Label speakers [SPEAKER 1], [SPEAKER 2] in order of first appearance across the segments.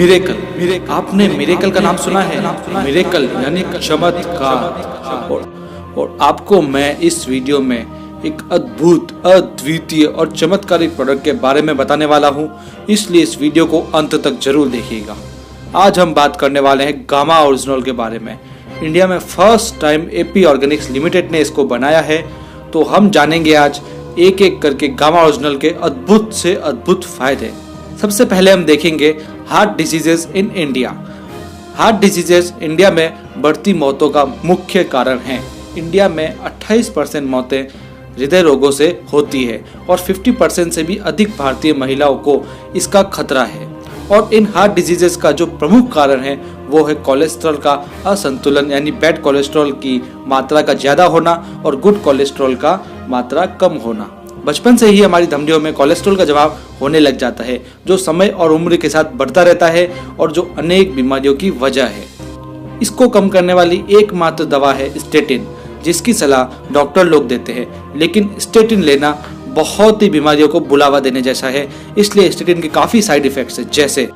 [SPEAKER 1] Miracle. आपने miracle का नाम सुना है? मिरेकल यानी चमत्कार। और आपको मैं इस वीडियो में एक अद्भुत, अद्वितीय और चमत्कारिक प्रोडक्ट के बारे में बताने वाला हूं, इसलिए इस वीडियो को अंत तक जरूर देखिएगा। आज हम बात करने वाले हैं गामा ओरिजिनल के बारे में। इंडिया में first time AP Organics limited ने इसको बनाया है, तो हम जानेंगे आज एक एक करके गामा ओरिजिनल के अद्भुत से अद्भुत फायदे। सबसे पहले हम देखेंगे heart diseases in India. Heart diseases India में बढ़ती मौतों का मुख्य कारण है। इंडिया में 28% मौतें हृदय रोगों से होती है और 50% से भी अधिक भारतीय महिलाओं को इसका खतरा है। और इन हार्ट डिजीजेस का जो प्रमुख कारण है वो है कोलेस्ट्रॉल का असंतुलन, यानी बैड कोलेस्ट्रॉल की मात्रा का ज्यादा होना और गुड कोलेस्ट्रॉल का मात्रा कम होना। बचपन से ही हमारी धमनियों में कोलेस्ट्रॉल का जमाव होने लग जाता है, जो समय और उम्र के साथ बढ़ता रहता है और जो अनेक बीमारियों की वजह है। इसको कम करने वाली एकमात्र दवा है स्टेटिन, जिसकी सलाह डॉक्टर लोग देते हैं, लेकिन स्टेटिन लेना बहुत ही बीमारियों को बुलावा देने जैसा है। इसलिए स्टेटिन के काफी साइड इफेक्ट्स है, जैसे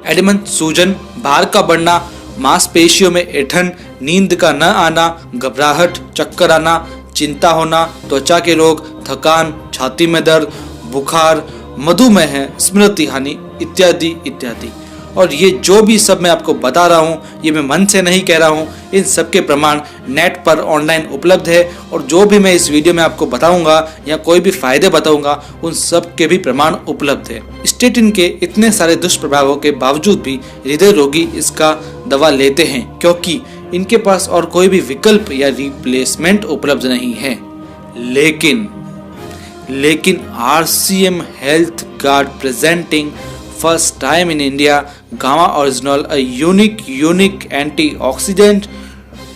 [SPEAKER 1] एडिमन, सूजन, भार का बढ़ना, मांसपेशियों में ऐंठन, नींद का न आना, घबराहट, चक्कर आना, चिंता होना, त्वचा के रोग, थकान, छाती में दर्द, बुखार, मधुमेह, स्मृति हानि इत्यादि इत्यादि। और ये जो भी सब मैं आपको बता रहा हूँ, ये मैं मन से नहीं कह रहा हूँ। इन सब के प्रमाण नेट पर ऑनलाइन उपलब्ध है और जो भी मैं इस वीडियो में आपको बताऊंगा या कोई भी फायदे बताऊंगा, उन सब के भी प्रमाण उपलब्ध है। स्टेटिन के इतने सारे दुष्प्रभावों के बावजूद भी हृदय रोगी इसका दवा लेते हैं, क्योंकि इनके पास और कोई भी विकल्प या रिप्लेसमेंट उपलब्ध नहीं है। लेकिन RCM health guard presenting first time in India gamma original, a unique antioxidant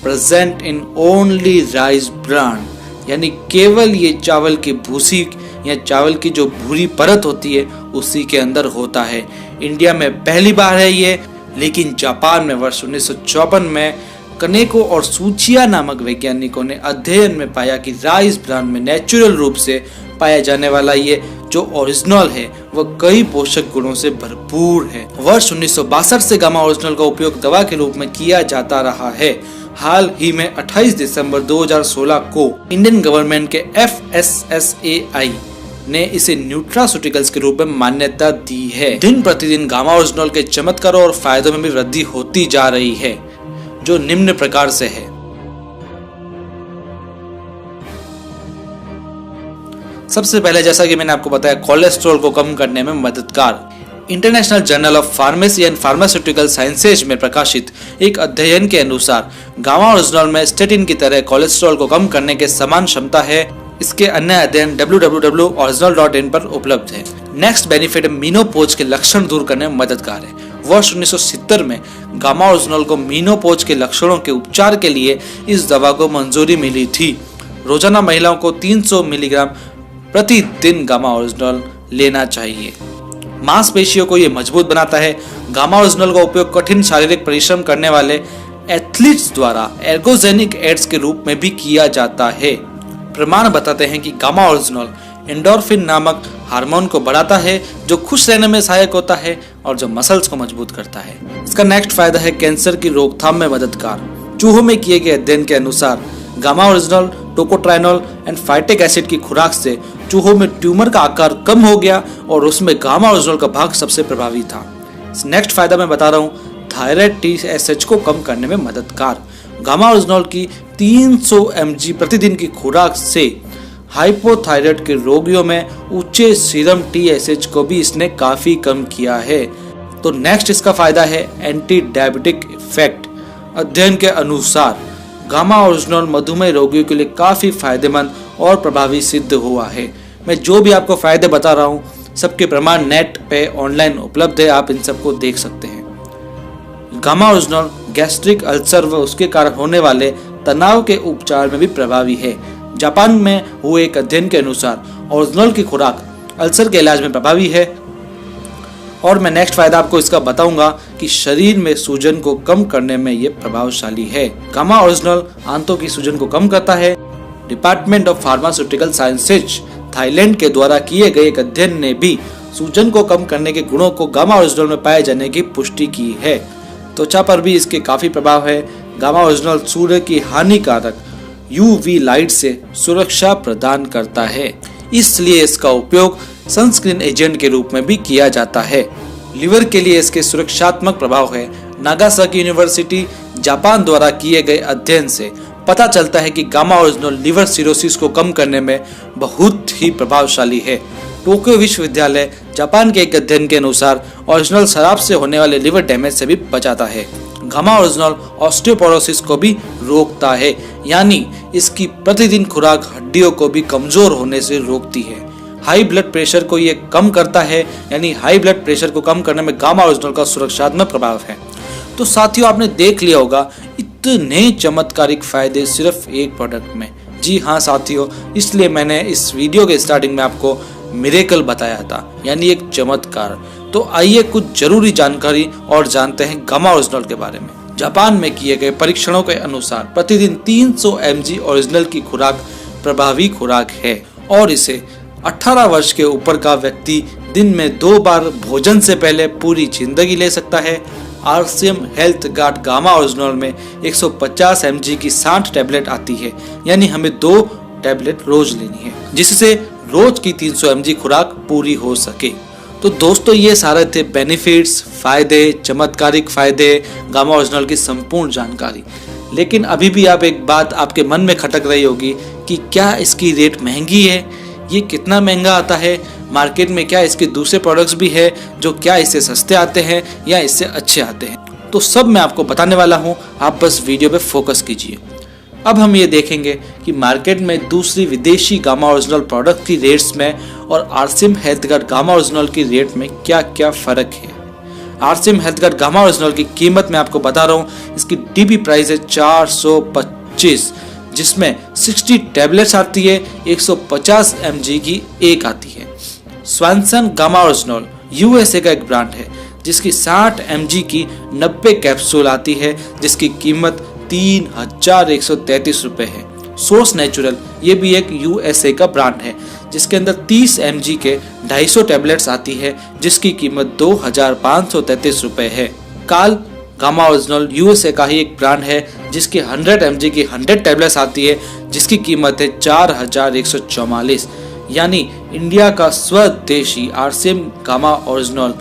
[SPEAKER 1] present in only rice bran, यानी केवल ये चावल की भूसी या चावल की जो भूरी परत होती है उसी के अंदर होता है। इंडिया में पहली बार है ये, लेकिन जापान में वर्ष 1954 में कनेको और सूचिया नामक वैज्ञानिकों ने अध्ययन में पाया कि राइस ब्रान में नेचुरल रूप से पाया जाने वाला ये जो ओरिजिनल है वह कई पोषक गुणों से भरपूर है। वर्ष 1962 से गामा ओरिजिनल का उपयोग दवा के रूप में किया जाता रहा है। हाल ही में 28 दिसंबर 2016 को इंडियन गवर्नमेंट के FSSAI ने इसे न्यूट्रास्यूटिकल्स के रूप में मान्यता दी है। दिन प्रतिदिन गामा ओरिजिनल के चमत्कारों और फायदों में भी वृद्धि होती जा रही है, जो निम्न प्रकार से है। सबसे पहले, जैसा कि मैंने आपको बताया, कोलेस्ट्रॉल को कम करने में मददगार। International journal of pharmacy and pharmaceutical sciences में प्रकाशित एक अध्ययन के अनुसार गामा ओरिजिनल में स्टेटिन की तरह कोलेस्ट्रॉल को कम करने के समान क्षमता है। इसके अन्य अध्ययन www.original.in पर उपलब्ध है। नेक्स्ट बेनिफिट, मीनोपॉज के लक्षण दूर करने में मददगार है। वर्ष 1970 में गामा ओरिजिनल को मीनोपॉज के लक्षणों के उपचार के लिए इस दवा को मंजूरी मिली थी। रोजाना महिलाओं को 300 मिलीग्राम प्रतिदिन गामा ओरिजिनल लेना चाहिए। मांसपेशियों को यह मजबूत बनाता है। गामा ओरिजिनल का उपयोग कठिन शारीरिक परिश्रम करने वाले एथलीट्स द्वारा एर्गोजेनिक एड्स के रूप में भी किया जाता है। प्रमाण बताते हैं कि गामा ओरिजिनल एंडोर्फिन नामक हार्मोन को बढ़ाता है, जो खुश रहने में सहायक होता है और जो मसल्स को मजबूत करता है। इसका नेक्स्ट फायदा है कैंसर की रोकथाम में मददगार। चूहों में किए गए अध्ययन के अनुसार gamma original, tocotrienol and phytic acid की खुराक से चूहों में ट्यूमर का आकार कम हो गया और उसमें गामा ओरिजिनल का भाग सबसे प्रभावी था। नेक्स्ट फायदा मैं बता रहा हूँ, थायराइड TSH को कम करने में मददगार। गामा ओरिजिनल की 300 mg प्रतिदिन की खुराक से हाइपोथायराइड के रोगियों में ऊंचे सीरम TSH को भी इसने काफी कम किया है। तो नेक्स्ट इसका फायदा है एंटी डायबिटिक इफेक्ट। अध्ययन के अनुसार गामा ओरिजिनल मधुमेह रोगियों के लिए काफी फायदेमंद और प्रभावी सिद्ध हुआ है। मैं जो भी आपको फायदे बता रहा हूँ, सबके प्रमाण नेट पे ऑनलाइन उपलब्ध है, आप इन सबको देख सकते हैं। गामा ओरिजिनल गैस्ट्रिक अल्सर व उसके कारण होने वाले तनाव के उपचार में भी प्रभावी है। जापान में हुए एक अध्ययन के अनुसार ओरिजिनल की खुराक अल्सर के इलाज में प्रभावी है। और मैं नेक्स्ट फायदा आपको इसका बताऊंगा कि शरीर में सूजन को कम करने में ये प्रभावशाली है। गामा ओरिजिनल आंतों की सूजन को कम करता है। Department of pharmaceutical sciences Thailand के द्वारा किए गए एक अध्ययन ने भी सूजन को कम करने के गुणों को गामा ओरिजिनल में पाए जाने की पुष्टि की है। त्वचा पर भी इसके काफी प्रभाव है। गामा ओरिजिनल सूर्य की हानिकारक यूवी लाइट से सुरक्षा प्रदान करता है, इसलिए इसका उपयोग सनस्क्रीन एजेंट के रूप में भी किया जाता है। लिवर के लिए इसके सुरक्षात्मक प्रभाव है। नागासाकी यूनिवर्सिटी जापान द्वारा किए गए अध्ययन से पता चलता है कि गामा ओरिजिनल लिवर सिरोसिस को कम करने में बहुत ही प्रभावशाली है। टोक्यो विश्वविद्यालय जापान के एक अध्ययन के अनुसार ओरिजिनल शराब से होने वाले लिवर डैमेज से भी बचाता है। गामा ओरिजिनल ऑस्टियोपोरोसिस को भी रोकता है, यानी इसकी प्रतिदिन खुराक हड्डियों को भी कमजोर होने से रोकती है। हाई ब्लड प्रेशर को ये कम करता है, यानी हाई ब्लड प्रेशर को कम करने में गामा ओरिजिनल का सुरक्षात्मक प्रभाव है। तो साथियों, आपने देख लिया होगा इतने चमत्कारिक फायदे सिर्फ एक प्रोडक्ट में। जी हाँ साथियों, इसलिए मैंने इस वीडियो के स्टार्टिंग में आपको मिरेकल बताया था, यानी एक चमत्कार। तो आइए कुछ जरूरी जानकारी और जानते हैं गामा ओरिजिनल के बारे में। जापान में किए गए परीक्षणों के अनुसार प्रतिदिन 300 mg ओरिजिनल की खुराक प्रभावी खुराक है और इसे 18 वर्ष के ऊपर का व्यक्ति दिन में 2 बार भोजन से पहले पूरी जिंदगी ले सकता है। RCM health guard gamma original में 150 mg की 60 टैबलेट आती है, यानी हमें 2 टैबलेट रोज लेनी है, जिससे रोज की 300 mg खुराक पूरी हो सके। तो दोस्तों, ये सारे थे बेनिफिट्स, फायदे, चमत्कारिक फायदे, गामा ओरिजिनल की संपूर्ण जानकारी। लेकिन अभी भी आप एक बात आपके मन में खटक रही होगी कि क्या इसकी रेट महंगी है? ये कितना महंगा आता है? मार्केट में क्या इसके दूसरे प्रोडक्ट्स भी है जो क्या इससे सस्ते आते हैं या इससे अच्छे आते हैं? तो सब मैं आपको बताने वाला हूँ, आप बस वीडियो पे फोकस कीजिए। अब हम ये देखेंगे कि मार्केट में दूसरी विदेशी गामा ओरिजिनल प्रोडक्ट की रेट्स में और RCM health guard gamma original की रेट में क्या क्या फर्क है। RCM health guard gamma original की कीमत मैं आपको बता रहा हूँ, इसकी डीपी प्राइस है 425, जिसमें 60 टैबलेट्स आती है, 150 mg की एक आती है। स्वानसन गामा ओरिजिनल यूएसए का एक ब्रांड है, जिसकी 60 mg की 90 कैप्सूल आती है, जिसकी कीमत 3133 रुपए है। सोर्स नेचुरल ये भी एक यूएसए का ब्रांड है, जिसके अंदर 30 mg के 250 टैबलेट्स आती है, जिसकी कीमत 2533 रुपए है। काल गामा ओरिजिनल यूएसए का ही एक ब्रांड है, जिसकी 100 mg की 100 टैबलेट्स आती है, जिसकी कीमत है 4144, यानी इंडिया का स्वदेशी आरसीएम गामा ओरिजिनल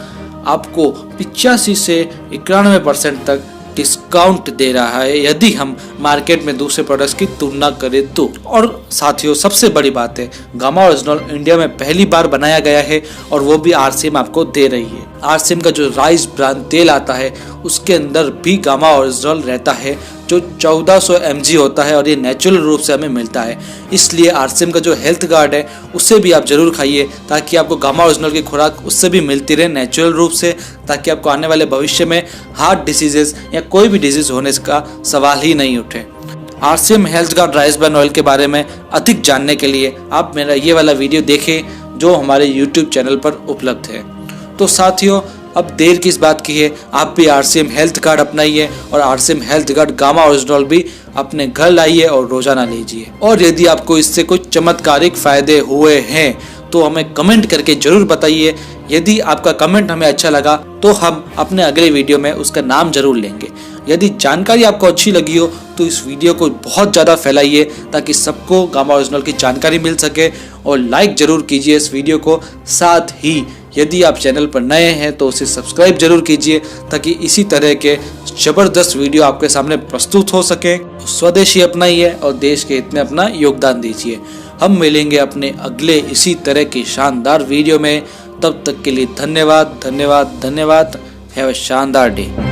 [SPEAKER 1] आपको 85 से 91% तक डिस्काउंट दे रहा है, यदि हम मार्केट में दूसरे प्रोडक्ट्स की तुलना करें तो। और साथियों, सबसे बड़ी बात है, गामा ओरिजिनल इंडिया में पहली बार बनाया गया है और वो भी आरसीएम आपको दे रही है। आरसीएम का जो राइस ब्रांड तेल आता है, उसके अंदर भी गामा ओरिजिनल रहता है, जो 1400 mg होता है और ये नेचुरल रूप से हमें मिलता है। इसलिए आरसीएम का जो हेल्थ गार्ड है, उससे भी आप जरूर खाइए, ताकि आपको गामा ओरिजिनल की खुराक उससे भी मिलती रहे नेचुरल रूप से, ताकि आपको आने वाले भविष्य में हार्ट डिसीजेस या कोई भी डिजीज होने का सवाल ही नहीं उठे। RCM health guard rice bran oil के बारे में अधिक जानने के लिए आप मेरा ये वाला वीडियो देखें, जो हमारे यूट्यूब चैनल पर उपलब्ध है। तो साथियों, अब देर किस बात की है, आप भी आरसीएम हेल्थ कार्ड अपनाइए और RCM health card gamma original भी अपने घर लाइए और रोजाना लीजिए। और यदि आपको इससे कुछ चमत्कारिक फायदे हुए हैं तो हमें कमेंट करके जरूर बताइए। यदि आपका कमेंट हमें अच्छा लगा तो हम अपने अगले वीडियो में उसका नाम जरूर लेंगे। यदि जानकारी आपको अच्छी लगी हो तो इस वीडियो को बहुत ज़्यादा फैलाइए, ताकि सबको गामा ओरिजिनल की जानकारी मिल सके, और लाइक जरूर कीजिए इस वीडियो को। साथ ही यदि आप चैनल पर नए हैं तो उसे सब्सक्राइब जरूर कीजिए, ताकि इसी तरह के जबरदस्त वीडियो आपके सामने प्रस्तुत हो सके। स्वदेशी अपनाइए और देश के हित में अपना योगदान दीजिए। हम मिलेंगे अपने अगले इसी तरह की शानदार वीडियो में। तब तक के लिए धन्यवाद, धन्यवाद, धन्यवाद। हैव अ शानदार डे।